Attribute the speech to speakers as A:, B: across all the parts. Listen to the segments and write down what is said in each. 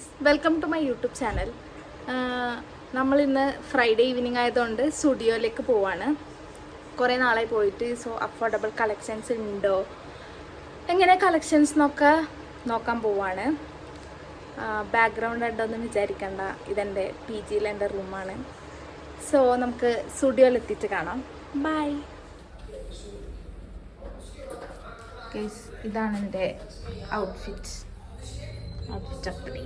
A: Guys, welcome to my YouTube channel. നമ്മളിന്ന് Friday evening ആയതുകൊണ്ട് സ്റ്റുഡിയോയിലേക്ക് പോവാണ്. കുറേ നാളായി പോയിട്ട്. സോ അഫോർഡബിൾ കളക്ഷൻസ് ഉണ്ടോ, എങ്ങനെ കളക്ഷൻസ് നോക്കാൻ പോവാണ്. ബാക്ക്ഗ്രൗണ്ട് ഉണ്ടോയെന്ന് വിചാരിക്കണ്ട, ഇതെൻ്റെ പി ജിയിലെ എൻ്റെ റൂമാണ്. സോ നമുക്ക് സ്റ്റുഡിയോയിലെത്തിയിട്ട് കാണാം. ബൈ ഗൈസ്, ഇതാണ് എൻ്റെ ഔട്ട്ഫിറ്റ് അപ്പടി.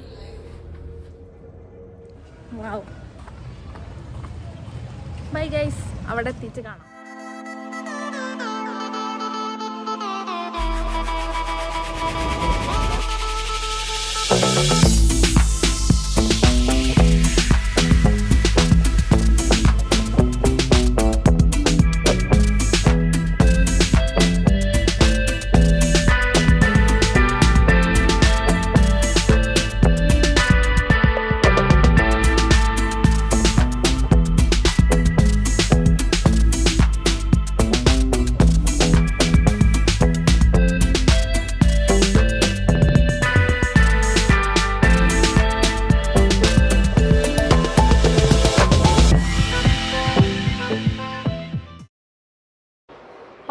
A: വാവ്, ബൈ ഗൈസ്, അവിടെ എത്തിയിട്ട് കാണാം.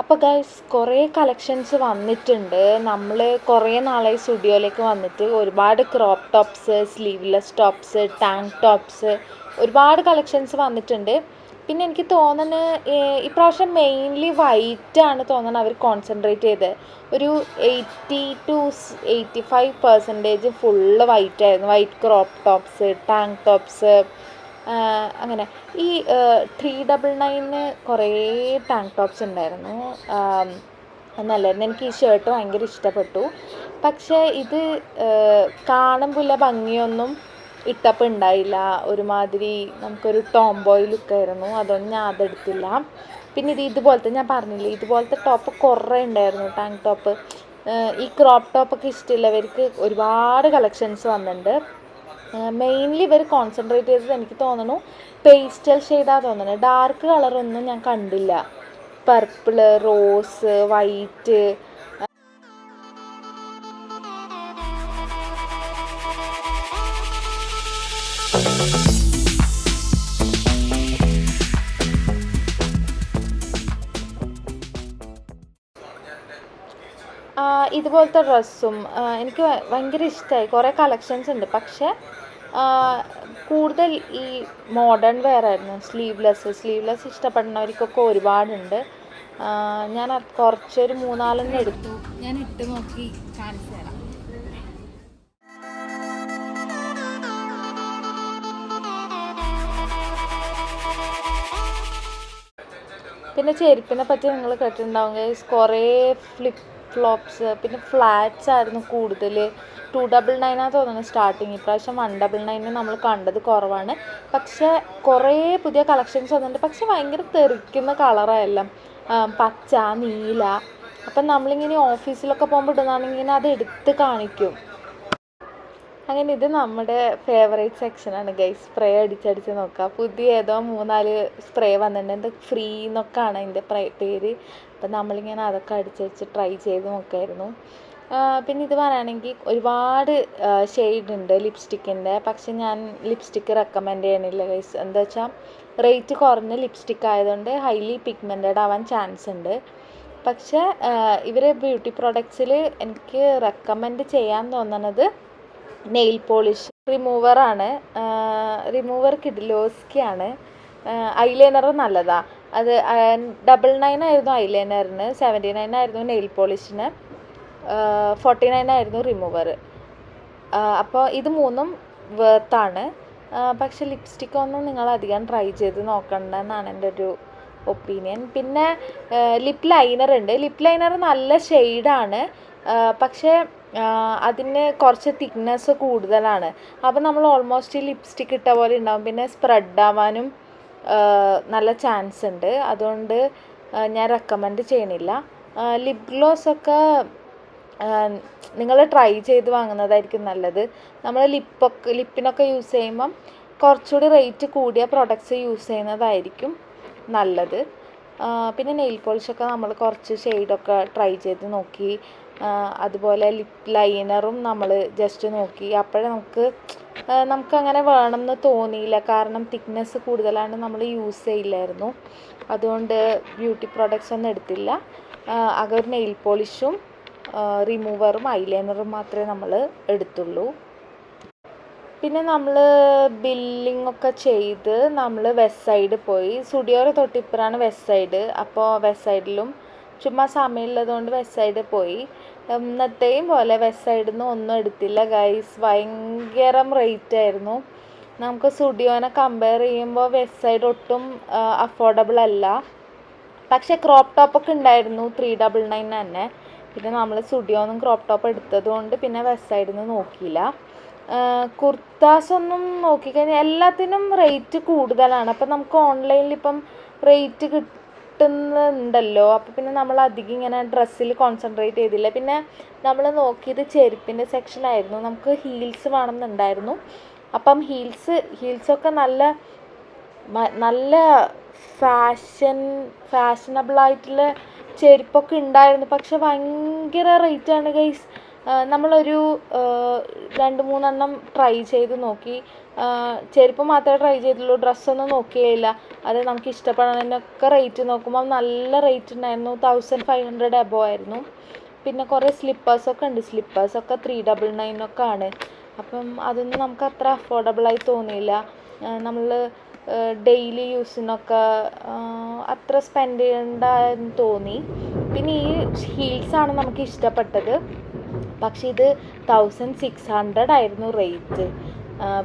A: അപ്പോൾ ഗൈസ്, കുറേ കളക്ഷൻസ് വന്നിട്ടുണ്ട്. നമ്മൾ കുറേ നാളായി സ്റ്റുഡിയോയിലേക്ക് വന്നിട്ട്. ഒരുപാട് crop tops, sleeveless tops, tank tops, ഒരുപാട് കളക്ഷൻസ് വന്നിട്ടുണ്ട്. പിന്നെ എനിക്ക് തോന്നുന്നത് ഇപ്രാവശ്യം മെയിൻലി വൈറ്റാണ് തോന്നുന്നത് അവർ കോൺസെൻട്രേറ്റ് ചെയ്തത്. ഒരു 80-85% ഫുള്ള് വൈറ്റായിരുന്നു. White crop tops, tank tops, അങ്ങനെ. ഈ 399 കുറേ ടാങ്ക് ടോപ്സ് ഉണ്ടായിരുന്നു. നല്ലായിരുന്നു. എനിക്ക് ഈ ഷർട്ട് ഭയങ്കര ഇഷ്ടപ്പെട്ടു. പക്ഷേ ഇത് കാണുമ്പോൾ ഭംഗിയൊന്നും ഇട്ടപ്പോൾ ഉണ്ടായില്ല. ഒരുമാതിരി നമുക്കൊരു ടോംബോയ് ലുക്കായിരുന്നു. അതുകൊണ്ട് ഞാൻ അതെടുത്തില്ല. പിന്നെ ഇതുപോലത്തെ ഞാൻ പറഞ്ഞില്ലേ, ഇതുപോലത്തെ ടോപ്പ് കുറേ ഉണ്ടായിരുന്നു. ടാങ്ക് ടോപ്പ്, ഈ ക്രോപ്പ് ടോപ്പൊക്കെ ഇഷ്ടമുള്ളവർക്ക് ഒരുപാട് കളക്ഷൻസ് വന്നിട്ടുണ്ട്. മെയിൻലി ഇവർ കോൺസെൻട്രേറ്റ് ചെയ്തത് എനിക്ക് തോന്നുന്നു പേസ്റ്റൽ ഷെയ്ഡാണ് തോന്നുന്നത്. ഡാർക്ക് കളറൊന്നും ഞാൻ കണ്ടില്ല. പർപ്പിള്, റോസ്, വൈറ്റ്, ഇതുപോലത്തെ ഡ്രസ്സും എനിക്ക് ഭയങ്കര ഇഷ്ടമായി. കുറേ കളക്ഷൻസ് ഉണ്ട്. പക്ഷേ കൂടുതൽ ഈ മോഡേൺ വെയർ ആയിരുന്നു. സ്ലീവ്ലെസ് ഇഷ്ടപ്പെടുന്നവർക്കൊക്കെ ഒരുപാടുണ്ട്. ഞാൻ കുറച്ചൊരു 3-4 എടുത്തു. ഞാൻ ഇട്ട് നോക്കി കാണിച്ചു തരാം. പിന്നെ ചെരുപ്പിനെ പറ്റി നിങ്ങൾ കേട്ടിട്ടുണ്ടാവും ഗൈസ്. കുറേ ഫ്ലോപ്സ്, പിന്നെ ഫ്ലാറ്റ്സ് ആയിരുന്നു കൂടുതൽ. 299 തോന്നുന്നത് സ്റ്റാർട്ടിങ്. ഇപ്രാവശ്യം 199 നമ്മൾ കണ്ടത് കുറവാണ്. പക്ഷേ കുറേ പുതിയ കളക്ഷൻസ് വന്നിട്ടുണ്ട്. പക്ഷെ ഭയങ്കര തെറിക്കുന്ന കളറായെല്ലാം, പച്ച, നീല. അപ്പം നമ്മളിങ്ങനെ ഓഫീസിലൊക്കെ പോകുമ്പോൾ ഇടുന്നതാണെങ്കിൽ അത് എടുത്ത് കാണിക്കും. അങ്ങനെ ഇത് നമ്മുടെ ഫേവറേറ്റ് സെക്ഷനാണ് ഗൈസ്. സ്പ്രേ അടിച്ചടിച്ച് നോക്കുക. പുതിയ ഏതോ 3-4 സ്പ്രേ വന്നിട്ടുണ്ട്. എന്ത് ഫ്രീ എന്നൊക്കെയാണ് അതിൻ്റെ പേര്. അപ്പം നമ്മളിങ്ങനെ അതൊക്കെ അടിച്ചടിച്ച് ട്രൈ ചെയ്ത് നോക്കായിരുന്നു. പിന്നെ ഇത് പറയുകയാണെങ്കിൽ ഒരുപാട് ഷെയ്ഡ് ഉണ്ട് ലിപ്സ്റ്റിക്കിൻ്റെ. പക്ഷെ ഞാൻ ലിപ്സ്റ്റിക്ക് റെക്കമെൻഡ് ചെയ്യണില്ല ഗൈസ്. എന്താ വെച്ചാൽ റേറ്റ് കുറഞ്ഞ ലിപ്സ്റ്റിക്ക് ആയതുകൊണ്ട് ഹൈലി പിഗ്മെൻറ്റഡ് ആവാൻ ചാൻസ് ഉണ്ട്. പക്ഷേ ഇവരെ ബ്യൂട്ടി പ്രോഡക്ട്സിൽ എനിക്ക് റെക്കമെൻഡ് ചെയ്യാൻ തോന്നുന്നത് നെയിൽ പോളിഷ് റിമൂവറാണ്. റിമൂവർ കിഡ്ലോസ്കിയാണ്. ഐലൈനർ നല്ലതാണ്. അത് 99 ആയിരുന്നു ഐലൈനറിന്, 79 ആയിരുന്നു നെയിൽ പോളിഷിന്, 49 ആയിരുന്നു റിമൂവർ. അപ്പോൾ ഇത് മൂന്നും വേർത്താണ്. പക്ഷെ ലിപ്സ്റ്റിക്കൊന്നും നിങ്ങൾ അധികം ട്രൈ ചെയ്ത് നോക്കണ്ടെന്നാണ് എൻ്റെ ഒരു ഒപ്പീനിയൻ. പിന്നെ ലിപ്പ് ലൈനർ ഉണ്ട്. ലിപ്പ് ലൈനർ നല്ല ഷെയ്ഡാണ്. പക്ഷേ അതിന് കുറച്ച് തിക്നെസ് കൂടുതലാണ്. അപ്പോൾ നമ്മൾ ഓൾമോസ്റ്റ് ലിപ്സ്റ്റിക്ക് ഇട്ട പോലെ ഉണ്ടാകും. പിന്നെ സ്പ്രെഡ് ആവാനും നല്ല ചാൻസ് ഉണ്ട്. അതുകൊണ്ട് ഞാൻ റെക്കമെൻഡ് ചെയ്യണില്ല. ലിപ് ഗ്ലോസൊക്കെ നിങ്ങൾ ട്രൈ ചെയ്ത് വാങ്ങുന്നതായിരിക്കും നല്ലത്. നമ്മൾ ലിപ്പിനൊക്കെ യൂസ് ചെയ്യുമ്പം കുറച്ചുകൂടി റേറ്റ് കൂടിയ പ്രൊഡക്ട്സ് യൂസ് ചെയ്യുന്നതായിരിക്കും നല്ലത്. പിന്നെ നെയിൽ പോളിഷൊക്കെ നമ്മൾ കുറച്ച് ഷെയ്ഡൊക്കെ ട്രൈ ചെയ്ത് നോക്കി. അതുപോലെ ലിപ്പ് ലൈനറും നമ്മൾ ജസ്റ്റ് നോക്കി. അപ്പോഴേ നമുക്ക് നമുക്കങ്ങനെ വേണമെന്ന് തോന്നിയില്ല, കാരണം തിക്നെസ് കൂടുതലാണ്, നമ്മൾ യൂസ് ചെയ്യില്ലായിരുന്നു. അതുകൊണ്ട് ബ്യൂട്ടി പ്രോഡക്റ്റ്സ് ഒന്നും എടുത്തില്ല. ആകെ ഒരു നെയിൽ പോളിഷും റിമൂവറും ഐലൈനറും മാത്രമേ നമ്മൾ എടുത്തുള്ളൂ. പിന്നെ നമ്മൾ ബില്ലിംഗ് ഒക്കെ ചെയ്ത് നമ്മൾ വെസ്റ്റ് സൈഡ് പോയി. സ്റ്റുഡിയോയുടെ തൊട്ടിപ്പുറമാണ് വെസ്റ്റ് സൈഡ്. അപ്പോൾ വെസ്റ്റ് സൈഡിലും ചുമ്മാ സമയമുള്ളതുകൊണ്ട് വെസ്റ്റ് സൈഡ് പോയി. ഇന്നത്തെയും പോലെ വെസ്റ്റ് സൈഡിൽ നിന്ന് ഒന്നും എടുത്തില്ല ഗൈസ്. ഭയങ്കര റേറ്റ് ആയിരുന്നു. നമുക്ക് സ്റ്റുഡിയോനെ കമ്പയർ ചെയ്യുമ്പോൾ വെസ്റ്റ് സൈഡ് ഒട്ടും അഫോർഡബിൾ അല്ല. പക്ഷേ ക്രോപ്പ് ടോപ്പൊക്കെ ഉണ്ടായിരുന്നു 399 തന്നെ. പിന്നെ നമ്മൾ സ്റ്റുഡിയോന്നും ക്രോപ്പ് ടോപ്പ് എടുത്തത് കൊണ്ട് പിന്നെ വെസ്റ്റ് സൈഡിൽ നിന്ന് നോക്കിയില്ല. കുർത്താസ് ഒന്നും നോക്കിക്കഴിഞ്ഞാൽ എല്ലാത്തിനും റേറ്റ് കൂടുതലാണ്. അപ്പം നമുക്ക് ഓൺലൈനിൽ ഇപ്പം റേറ്റ് കിട്ടുന്നുണ്ടല്ലോ. അപ്പോൾ പിന്നെ നമ്മൾ അധികം ഇങ്ങനെ ഡ്രസ്സിൽ കോൺസെൻട്രേറ്റ് ചെയ്തില്ല. പിന്നെ നമ്മൾ നോക്കിയത് ചെരുപ്പിൻ്റെ സെക്ഷനായിരുന്നു. നമുക്ക് ഹീൽസ് വേണമെന്നുണ്ടായിരുന്നു. അപ്പം ഹീൽസൊക്കെ നല്ല ഫാഷനബിളായിട്ടുള്ള ചെരുപ്പൊക്കെ ഉണ്ടായിരുന്നു. പക്ഷെ ഭയങ്കര റേറ്റാണ് ഗൈസ്. നമ്മളൊരു 2-3 ട്രൈ ചെയ്ത് നോക്കി. ചെരുപ്പ് മാത്രമേ ട്രൈ ചെയ്തുള്ളൂ, ഡ്രസ്സൊന്നും നോക്കിയില്ല. അത് നമുക്ക് ഇഷ്ടപ്പെടുന്നതിനൊക്കെ റേറ്റ് നോക്കുമ്പോൾ നല്ല റേറ്റ് ഉണ്ടായിരുന്നു. 1500 എബോ ആയിരുന്നു. പിന്നെ കുറേ സ്ലിപ്പേഴ്സൊക്കെ ഉണ്ട്. സ്ലിപ്പേഴ്സൊക്കെ 399 ഒക്കെ ആണ്. അപ്പം അതൊന്നും നമുക്ക് അത്ര അഫോർഡബിളായി തോന്നിയില്ല. നമ്മൾ ഡെയിലി യൂസിനൊക്കെ അത്ര സ്പെൻഡ് ചെയ്യേണ്ടെന്ന് തോന്നി. പിന്നെ ഈ ഹീൽസാണ് നമുക്ക് ഇഷ്ടപ്പെട്ടത്. പക്ഷേ ഇത് 1600 ആയിരുന്നു റേറ്റ്.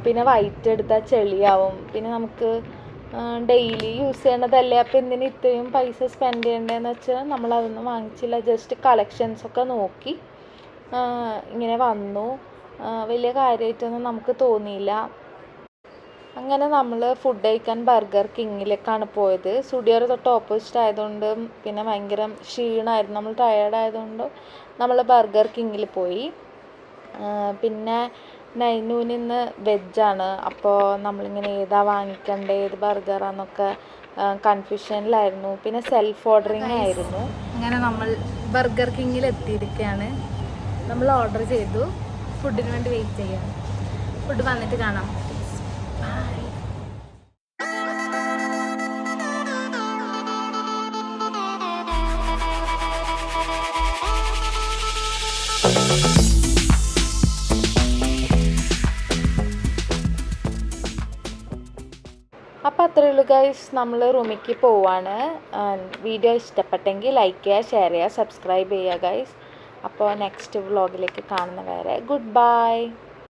A: പിന്നെ വൈറ്റ് എടുത്താൽ ചെളിയാവും. പിന്നെ നമുക്ക് ഡെയിലി യൂസ് ചെയ്യണതല്ലേ, അപ്പോൾ എന്തിന് ഇത്രയും പൈസ സ്പെൻഡ് ചെയ്യേണ്ടതെന്ന് വെച്ചാൽ നമ്മളതൊന്നും വാങ്ങിച്ചില്ല. ജസ്റ്റ് കളക്ഷൻസൊക്കെ നോക്കി ഇങ്ങനെ വന്നു. വലിയ കാര്യമായിട്ടൊന്നും നമുക്ക് തോന്നിയില്ല. അങ്ങനെ നമ്മൾ ഫുഡ് കഴിക്കാൻ ബർഗർ കിങ്ങിലേക്കാണ് പോയത്. സ്റ്റുഡിയോയുടെ തൊട്ട് ഓപ്പോസിറ്റ് ആയതുകൊണ്ട് പിന്നെ ഭയങ്കര ക്ഷീണമായിരുന്നു. നമ്മൾ ടയേർഡ് ആയതുകൊണ്ട് നമ്മൾ ബർഗർ കിങ്ങിൽ പോയി. പിന്നെ നൈനൂന് ഇന്ന് വെജാണ്. അപ്പോൾ നമ്മളിങ്ങനെ ഏതാ വാങ്ങിക്കണ്ടേ, ഏത് ബർഗറാന്നൊക്കെ കൺഫ്യൂഷനിലായിരുന്നു. പിന്നെ സെൽഫ് ഓർഡറിങ് ആയിരുന്നു.
B: അങ്ങനെ നമ്മൾ ബർഗർ കിങ്ങിൽ എത്തിയിരിക്കുകയാണ്. നമ്മൾ ഓർഡർ ചെയ്തു. ഫുഡിന് വേണ്ടി വെയിറ്റ് ചെയ്യാം. ഫുഡ് വന്നിട്ട് കാണാം.
A: അപ്പോൾ അത്രയേ ഉള്ളൂ ഗൈസ്. നമ്മൾ റൂമിലേക്ക് പോവാണ്. വീഡിയോ ഇഷ്ടപ്പെട്ടെങ്കിൽ ലൈക്ക് ചെയ്യുക, ഷെയർ ചെയ്യുക, സബ്സ്ക്രൈബ് ചെയ്യുക ഗൈസ്. അപ്പോൾ നെക്സ്റ്റ് വ്ളോഗിലേക്ക് കാണുന്നവരെ ഗുഡ് ബൈ.